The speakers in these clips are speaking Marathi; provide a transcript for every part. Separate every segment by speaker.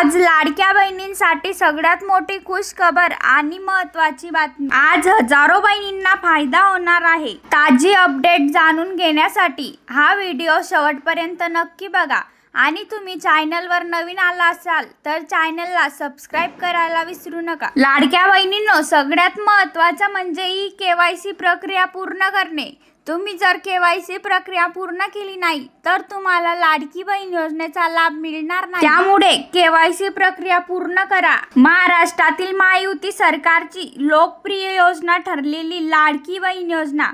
Speaker 1: आज लाडक्या बहिणींसाठी सगळ्यात मोठी खुशखबर आणि महत्त्वाची बातमी। आज हजारो बहिणींना फायदा होणार आहे। ताजी अपडेट जाणून घेण्यासाठी हा व्हिडिओ शेवटपर्यंत नक्की बघा आणि तुम्ही चॅनलवर नवीन आला असाल तर चॅनलला सबस्क्राइब करायला विसरू नका। लाडक्या बहिणींनो, सगळ्यात महत्त्वाचं म्हणजे ई-केवायसी प्रक्रिया पूर्ण करणे। तुम्ही जर केवायसी प्रक्रिया पूर्ण केली नाही तर तुम्हाला लाडकी बहीण योजनेचा लाभ मिळणार नाही। त्यामुळे केवायसी प्रक्रिया पूर्ण करा। महाराष्ट्रातील महायुती सरकारची लोकप्रिय योजना ठरलेली लाडकी बहीण योजना,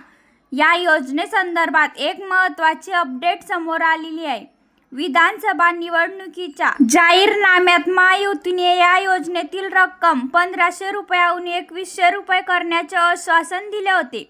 Speaker 1: या योजनेसंदर्भात एक महत्त्वाची अपडेट समोर आलेली आहे। विधानसभा निवडणुकीच्या जाहीरनाम्यात महायुतीने या योजनेतील रक्कम 1500 रुपयाहून 2100 रुपये करण्याचे आश्वासन दिले होते।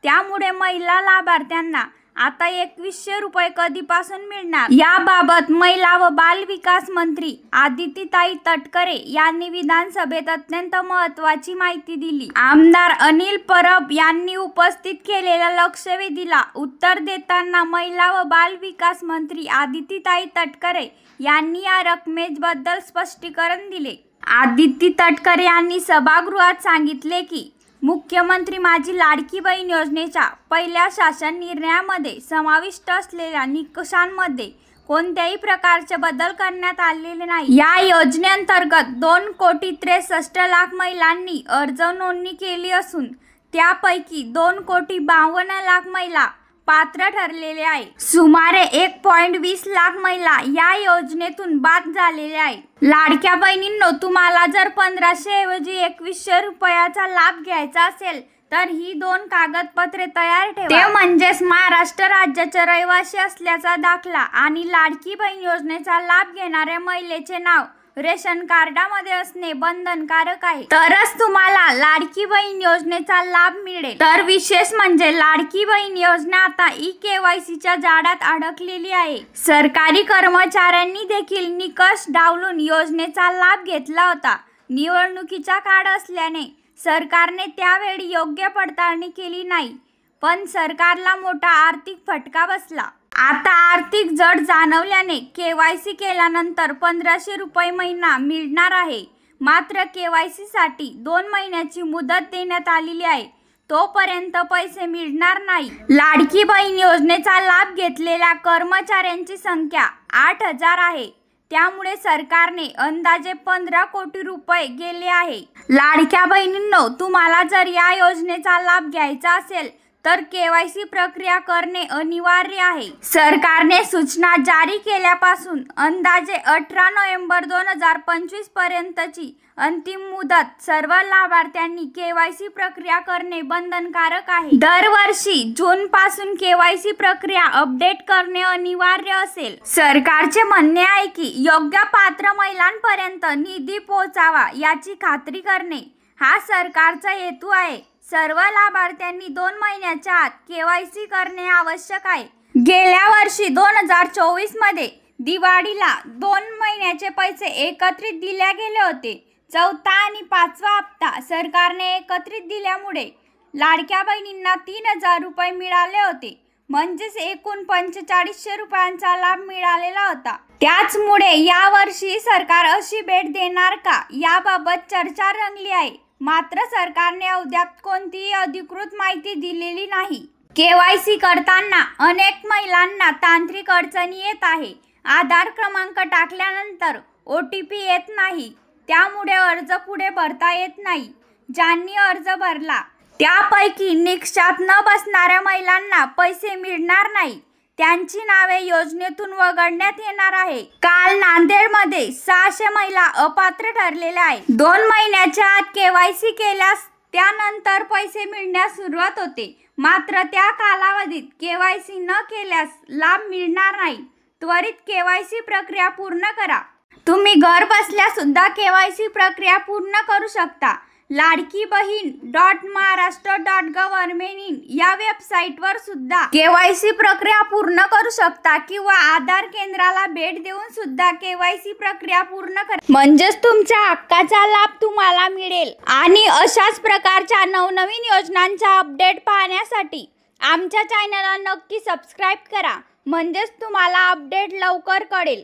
Speaker 1: त्यामुळे महिला लाभार्थ्यांना आता 2100 रुपये कधीपासून मिळणार याबाबत महिला व बाल विकास मंत्री आदितीताई तटकरे यांनी विधानसभेत अत्यंत महत्त्वाची माहिती दिली। आमदार अनिल परब यांनी उपस्थित केलेल्या लक्षवेधीला उत्तर देताना महिला व बाल विकास मंत्री आदितीताई तटकरे यांनी या रकमेबद्दल स्पष्टीकरण दिले। आदिती तटकरे यांनी सभागृहात सांगितले की मुख्यमंत्री माझी लाडकी बहीण योजनेच्या पहिल्या शासन निर्णयामध्ये समाविष्ट असलेल्या निकषांमध्ये कोणत्याही प्रकारचे बदल करण्यात आलेले नाही। या योजनेअंतर्गत 2,63,00,000 महिलांनी अर्ज नोंदणी केली असून त्यापैकी 2,52,00,000 महिला पात्र ठरलेले आहे। सुमारे 1.20 लाख महिला या योजनेतून बाद झालेल्या आहेत। लाडक्या बहिणींनो, तुम्हाला जर 1500 ऐवजी 2100 रुपयाचा लाभ घ्यायचा असेल तर ही 2 कागदपत्रे तयार ठेवा। ते म्हणजेच महाराष्ट्र राज्याचे रहिवासी असल्याचा दाखला आणि लाडकी बहीण योजनेचा लाभ घेणाऱ्या महिलेचे नाव रेशन कार्डामध्ये असणे बंधनकारक आहे, तरच तुम्हाला लाडकी बहीण योजनेचा लाभ मिळेल। तर विशेष म्हणजे लाडकी बहीण योजना आता ई-केवायसीच्या जाळ्यात अडकलेली आहे। सरकारी कर्मचाऱ्यांनी देखील निकष डावलून योजनेचा लाभ घेतला होता। निवडणुकीचा काळ असल्याने सरकारने त्यावेळी योग्य पडताळणी केली नाही, पण सरकारला मोठा आर्थिक फटका बसला। आता आर्थिक जड जाणवल्याने केवायसी केल्यानंतर 1500 रुपये महिना मिळणार आहे। मात्र केवायसी साठी 2 महिन्याची मुदत देण्यात आलेली आहे, तोपर्यंत पैसे मिळणार नाही। लाडकी बहीण योजनेचा लाभ घेतलेल्या कर्मचाऱ्यांची संख्या 8000 आहे। त्यामुळे सरकारने अंदाजे 15 कोटी रुपये गेले आहे। लाडक्या बहिणींनो, तुम्हाला जर या योजनेचा लाभ घ्यायचा असेल तर केवायसी प्रक्रिया करणे अनिवार्य आहे। सरकारने सूचना जारी केल्यापासून अंदाजे 18 नोव्हेंबर 2025 पर्यंतची अंतिम मुदत सर्व लाभार्थ्यांनी केवायसी प्रक्रिया करणे बंधनकारक आहे। दरवर्षी जून पासून केवायसी प्रक्रिया अपडेट करणे अनिवार्य असेल। सरकारचे म्हणणे आहे की योग्य पात्र महिलांपर्यंत निधी पोहोचावा याची खात्री करणे हा सरकारचा हेतू आहे। सर्व लाभार्थ्यांनी 2 महिन्याच्या आत केवायसी करणे आवश्यक आहे। गेल्या वर्षी 2024 मध्ये दिवाळीला 2 महिन्याचे पैसे एकत्रित दिले गेले होते। 4था आणि 5वा हप्ता सरकारने एकत्रित दिल्यामुळे लाडक्या बहिणींना 3000 रुपये मिळाले होते, म्हणजेच एकूण 4500 रुपयांचा लाभ मिळालेला होता। त्याचमुळे यावर्षी सरकार अशी भेट देणार का याबाबत चर्चा रंगली आहे। मात्र सरकारने अद्याप कोणतीही अधिकृत माहिती दिलेली नाही। केवायसी करताना अनेक महिलांना तांत्रिक अडचणी येत आहे। आधार क्रमांक टाकल्यानंतर OTP येत नाही, त्यामुळे अर्ज पुढे भरता येत नाही। ज्यांनी अर्ज भरला त्यापैकी निकषात न बसणाऱ्या महिलांना पैसे मिळणार नाही, त्यांची नावे योजनेतून वगळण्यात येणार आहे। काल नांदेडमध्ये 600 महिला अपात्र ठरलेल्या आहेत। 2 महिन्याच्या आत केवायसी केल्यास त्यानंतर पैसे मिळण्यास सुरुवात होते, मात्र त्या कालावधीत केवायसी न केल्यास लाभ मिळणार नाही। त्वरित केवायसी प्रक्रिया पूर्ण करा। तुम्ही घर बसल्या सुद्धा केवायसी प्रक्रिया पूर्ण करू शकता। ladkibhin.maharashtra.gov.in या वेबसाईटवर सुद्धा केवायसी प्रक्रिया पूर्ण करू शकता किंवा आधार केंद्राला भेट देऊन सुद्धा केवायसी प्रक्रिया पूर्ण करा, म्हणजेच तुमच्या हक्काचा लाभ तुम्हाला मिळेल। आणि अशाच प्रकारच्या नवनवीन योजनांचा अपडेट पाहण्यासाठी आमच्या चॅनलला नक्की सबस्क्राइब करा, म्हणजेच तुम्हाला अपडेट लवकर कळेल।